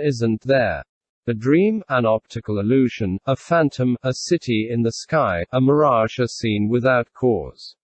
isn't there. A dream, an optical illusion, a phantom, a city in the sky, a mirage are seen without cause.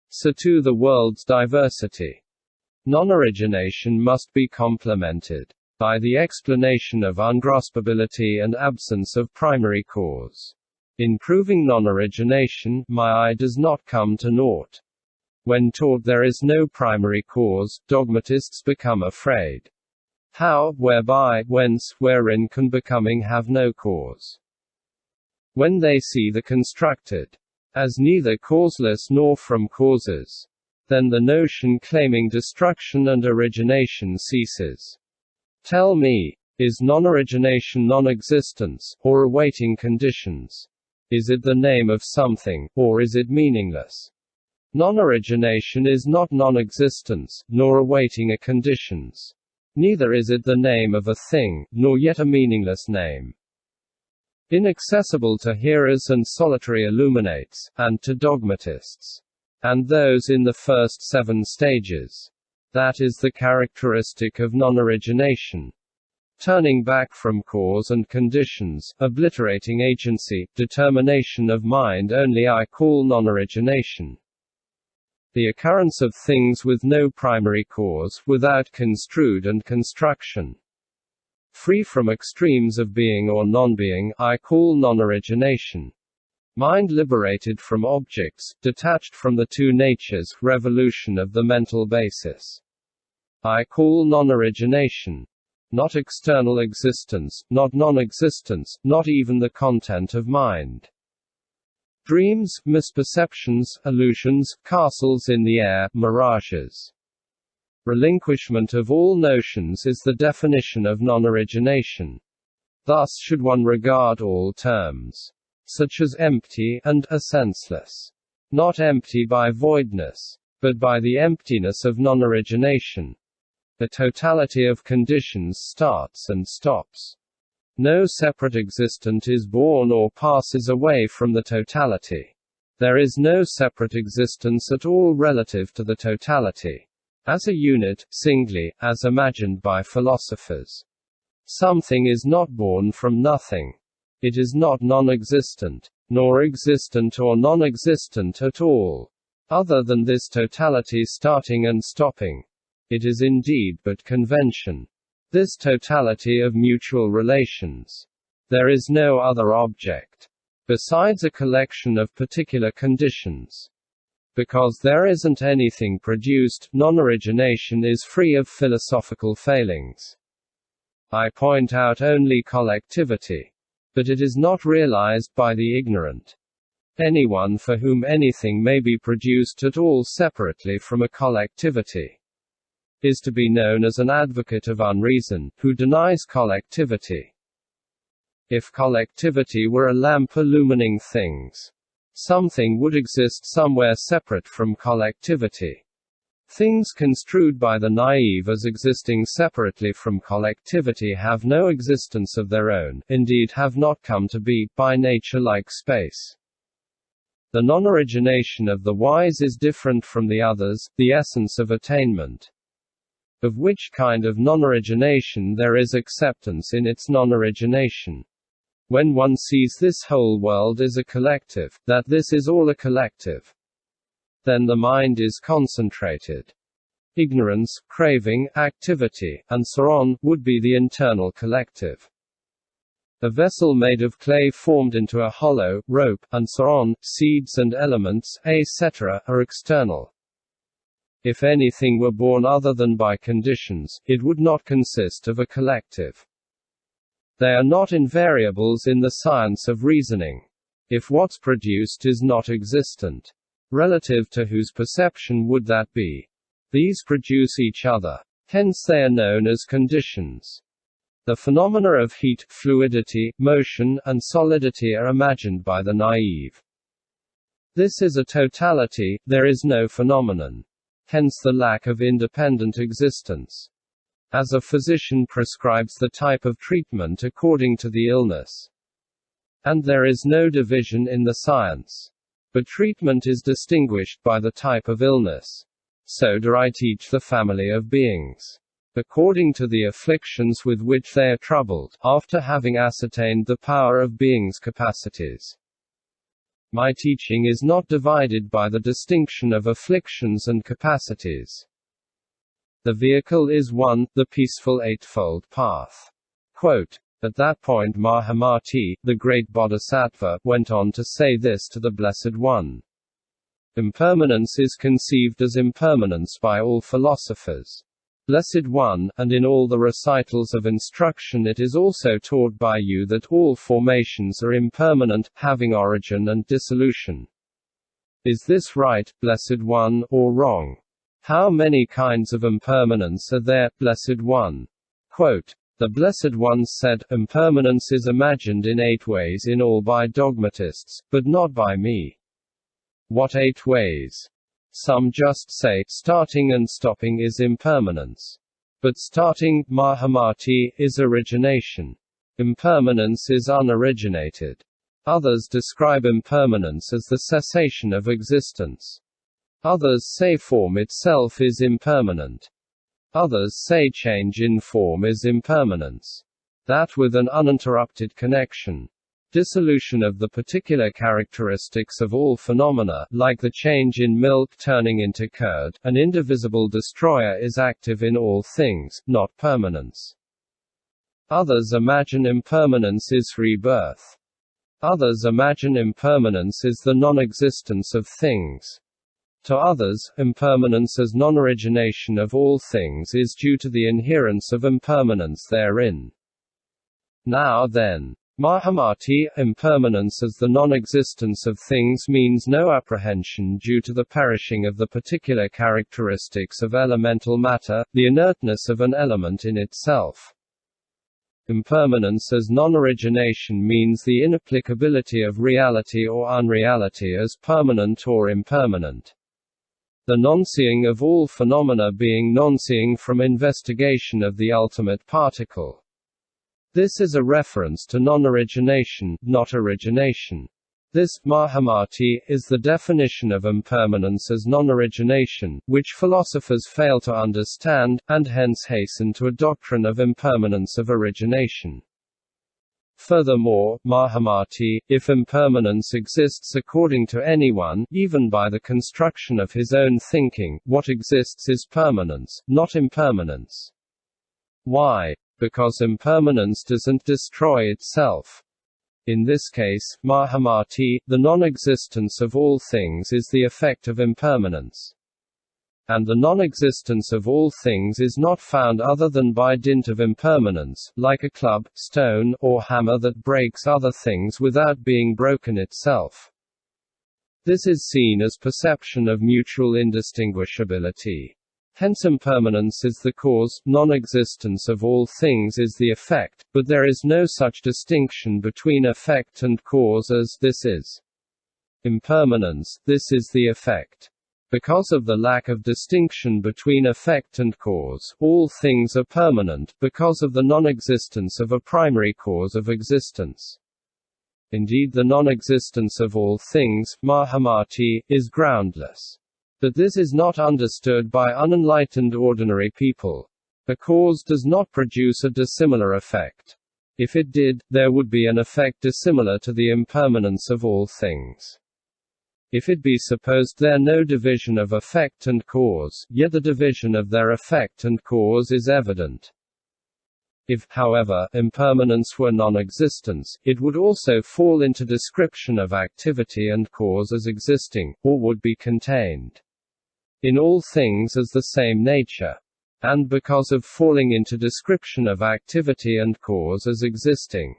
So too the world's diversity. Non-origination must be complemented by the explanation of ungraspability and absence of primary cause. In proving non-origination, my I does not come to naught. When taught there is no primary cause, dogmatists become afraid. How, whereby, whence, wherein can becoming have no cause? When they see the constructed as neither causeless nor from causes, then the notion claiming destruction and origination ceases. Tell me, is non-origination non-existence, or awaiting conditions? Is it the name of something, or is it meaningless? Non-origination is not non-existence, nor awaiting a conditions. Neither is it the name of a thing, nor yet a meaningless name. Inaccessible to hearers and solitary illuminates, and to dogmatists, and those in the first 7 stages. That is the characteristic of non-origination. Turning back from cause and conditions, obliterating agency, determination of mind only I call non-origination. The occurrence of things with no primary cause, without construed and construction. Free from extremes of being or non-being, I call non-origination. Mind liberated from objects, detached from the two natures, revolution of the mental basis. I call non-origination. Not external existence, not non-existence, not even the content of mind. Dreams, misperceptions, illusions, castles in the air, mirages. Relinquishment of all notions is the definition of non-origination. Thus should one regard all terms, such as empty, and senseless. Not empty by voidness, but by the emptiness of non-origination. The totality of conditions starts and stops. No separate existent is born or passes away from the totality. There is no separate existence at all relative to the totality. As a unit, singly, as imagined by philosophers. Something is not born from nothing. It is not non-existent, nor existent or non-existent at all. Other than this totality starting and stopping. It is indeed but convention. This totality of mutual relations. There is no other object. Besides a collection of particular conditions. Because there isn't anything produced, non-origination is free of philosophical failings. I point out only collectivity. But it is not realized by the ignorant. Anyone for whom anything may be produced at all separately from a collectivity is to be known as an advocate of unreason, who denies collectivity. If collectivity were a lamp illumining things, something would exist somewhere separate from collectivity. Things construed by the naive as existing separately from collectivity have no existence of their own, indeed have not come to be, by nature like space. The non-origination of the wise is different from the others, the essence of attainment. Of which kind of non-origination there is acceptance in its non-origination. When one sees this whole world is a collective, that this is all a collective, then the mind is concentrated. Ignorance, craving, activity, and so on, would be the internal collective. A vessel made of clay formed into a hollow, rope, and so on, seeds and elements, etc., are external. If anything were born other than by conditions, it would not consist of a collective. They are not invariables in the science of reasoning. If what's produced is not existent, relative to whose perception would that be? These produce each other. Hence they are known as conditions. The phenomena of heat, fluidity, motion, and solidity are imagined by the naive. This is a totality, there is no phenomenon. Hence the lack of independent existence. As a physician prescribes the type of treatment according to the illness. And there is no division in the science. But treatment is distinguished by the type of illness. So do I teach the family of beings. according to the afflictions with which they are troubled, after having ascertained the power of being's capacities. My teaching is not divided by the distinction of afflictions and capacities. The vehicle is one, the peaceful eightfold path. Quote, at that point Mahamati, the great bodhisattva, went on to say this to the Blessed One. Impermanence is conceived as impermanence by all philosophers. Blessed One, and in all the recitals of instruction it is also taught by you that all formations are impermanent, having origin and dissolution. Is this right, Blessed One, or wrong? How many kinds of impermanence are there, Blessed One? Quote, the Blessed One said, impermanence is imagined in 8 ways in all by dogmatists, but not by me. What 8 ways? Some just say, starting and stopping is impermanence. But starting, Mahamati, is origination. Impermanence is unoriginated. Others describe impermanence as the cessation of existence. Others say form itself is impermanent. Others say change in form is impermanence. That with an uninterrupted connection. Dissolution of the particular characteristics of all phenomena, like the change in milk turning into curd, an indivisible destroyer is active in all things, not permanence. Others imagine impermanence is rebirth. Others imagine impermanence is the non-existence of things. To others, impermanence as non-origination of all things is due to the inherence of impermanence therein. Now then, Mahamati, impermanence as the non-existence of things means no apprehension due to the perishing of the particular characteristics of elemental matter, the inertness of an element in itself. Impermanence as non-origination means the inapplicability of reality or unreality as permanent or impermanent. The non-seeing of all phenomena being non-seeing from investigation of the ultimate particle. This is a reference to non-origination, not origination. This, Mahamati, is the definition of impermanence as non-origination, which philosophers fail to understand, and hence hasten to a doctrine of impermanence of origination. Furthermore, Mahamati, if impermanence exists according to anyone, even by the construction of his own thinking, what exists is permanence, not impermanence. Why? Because impermanence doesn't destroy itself. In this case, Mahamati, the non-existence of all things is the effect of impermanence. And the non-existence of all things is not found other than by dint of impermanence, like a club, stone, or hammer that breaks other things without being broken itself. This is seen as perception of mutual indistinguishability. Hence impermanence is the cause, non-existence of all things is the effect, but there is no such distinction between effect and cause as this is impermanence, this is the effect. Because of the lack of distinction between effect and cause, all things are permanent, because of the non-existence of a primary cause of existence. Indeed, the non-existence of all things, Mahamati, is groundless. But this is not understood by unenlightened ordinary people. A cause does not produce a dissimilar effect. If it did, there would be an effect dissimilar to the impermanence of all things. If it be supposed there no division of effect and cause, yet the division of their effect and cause is evident. If, however, impermanence were non-existence, it would also fall into description of activity and cause as existing, or would be contained in all things as the same nature. And because of falling into description of activity and cause as existing,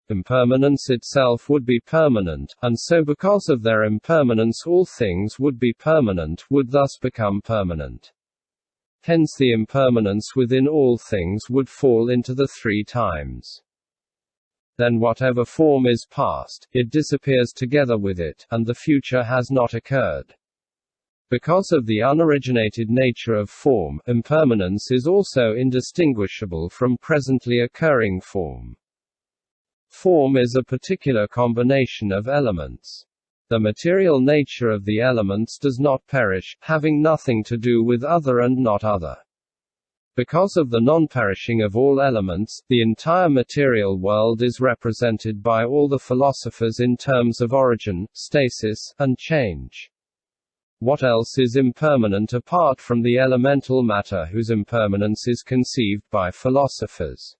impermanence itself would be permanent, and so because of their impermanence all things would be permanent, would thus become permanent. Hence the impermanence within all things would fall into the 3 times. Then whatever form is past, it disappears together with it, and the future has not occurred. Because of the unoriginated nature of form, impermanence is also indistinguishable from presently occurring form. Form is a particular combination of elements. The material nature of the elements does not perish, having nothing to do with other and not other. Because of the non-perishing of all elements, the entire material world is represented by all the philosophers in terms of origin, stasis, and change. What else is impermanent apart from the elemental matter whose impermanence is conceived by philosophers?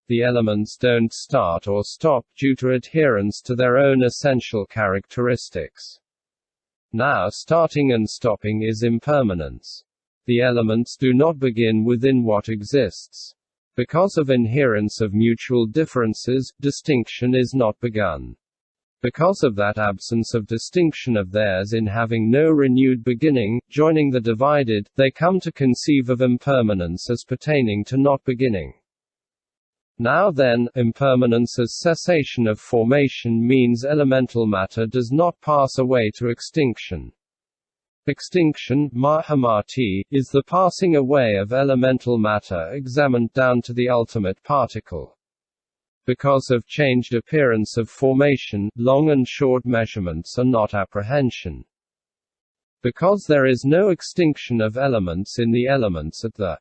The elements don't start or stop due to adherence to their own essential characteristics. Now starting and stopping is impermanence. The elements do not begin within what exists. Because of inherence of mutual differences, distinction is not begun. Because of that absence of distinction of theirs in having no renewed beginning, joining the divided, they come to conceive of impermanence as pertaining to not beginning. Now then, impermanence as cessation of formation means elemental matter does not pass away to extinction. Extinction, mahamati, is the passing away of elemental matter examined down to the ultimate particle. Because of changed appearance of formation, long and short measurements are not apprehension. Because there is no extinction of elements in the elements at the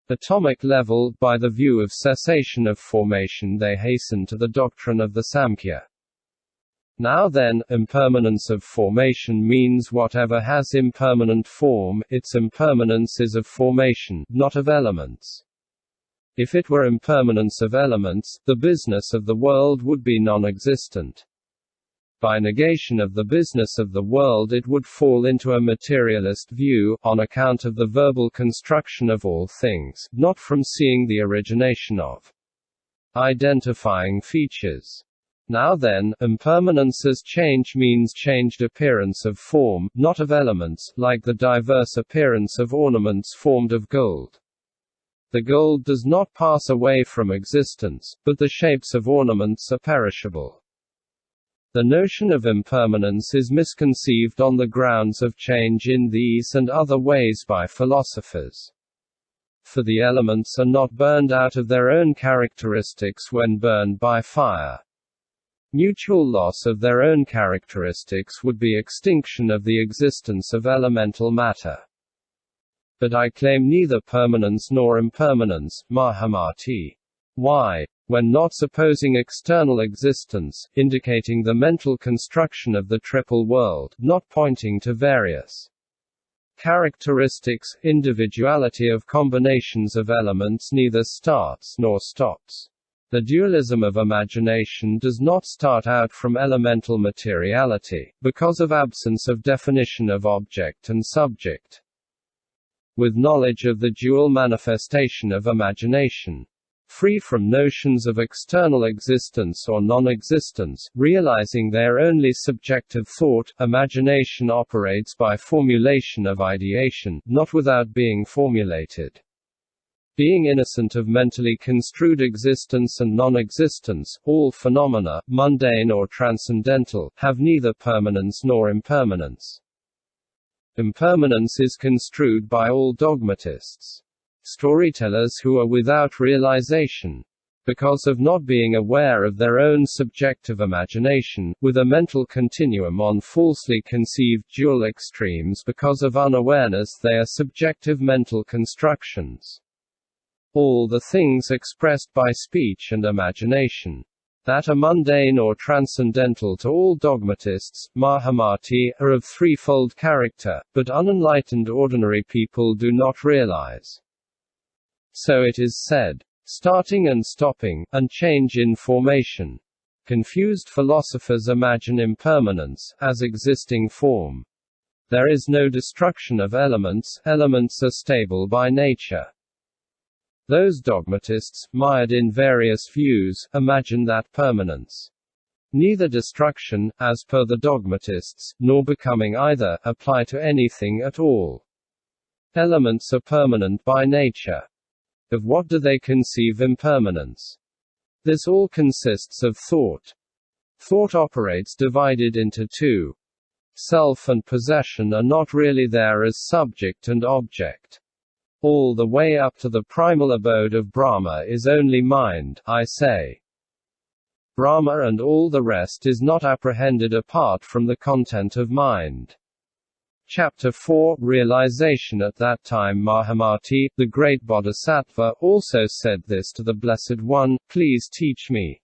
atomic level, by the view of cessation of formation they hasten to the doctrine of the Samkhya. Now then, impermanence of formation means whatever has impermanent form, its impermanence is of formation, not of elements. If it were impermanence of elements, the business of the world would be non-existent. By negation of the business of the world it would fall into a materialist view, on account of the verbal construction of all things, not from seeing the origination of identifying features. Now then, impermanence as change means changed appearance of form, not of elements, like the diverse appearance of ornaments formed of gold. The gold does not pass away from existence, but the shapes of ornaments are perishable. The notion of impermanence is misconceived on the grounds of change in these and other ways by philosophers. For the elements are not burned out of their own characteristics when burned by fire. Mutual loss of their own characteristics would be extinction of the existence of elemental matter. But I claim neither permanence nor impermanence, mahamati. Why? When not supposing external existence, indicating the mental construction of the triple world, not pointing to various characteristics, individuality of combinations of elements neither starts nor stops. The dualism of imagination does not start out from elemental materiality, because of absence of definition of object and subject. With knowledge of the dual manifestation of imagination, free from notions of external existence or non-existence, realizing their only subjective thought, imagination operates by formulation of ideation, not without being formulated. Being innocent of mentally construed existence and non-existence, all phenomena, mundane or transcendental, have neither permanence nor impermanence. Impermanence is construed by all dogmatists. Storytellers who are without realization, because of not being aware of their own subjective imagination, with a mental continuum on falsely conceived dual extremes. Because of unawareness they are subjective mental constructions. All the things expressed by speech and imagination that are mundane or transcendental to all dogmatists, mahamati, are of threefold character, but unenlightened ordinary people do not realize. So it is said, starting and stopping, and change in formation. Confused philosophers imagine impermanence as existing form. There is no destruction of elements, elements are stable by nature. Those dogmatists, mired in various views, imagine that permanence, neither destruction, as per the dogmatists, nor becoming either, apply to anything at all. Elements are permanent by nature. Of what do they conceive impermanence? This all consists of thought. Thought operates divided into two. Self and possession are not really there as subject and object. All the way up to the primal abode of Brahma is only mind, I say. Brahma and all the rest is not apprehended apart from the content of mind. Chapter 4 Realization. At that time Mahamati, the great bodhisattva, also said this to the Blessed One, "Please teach me."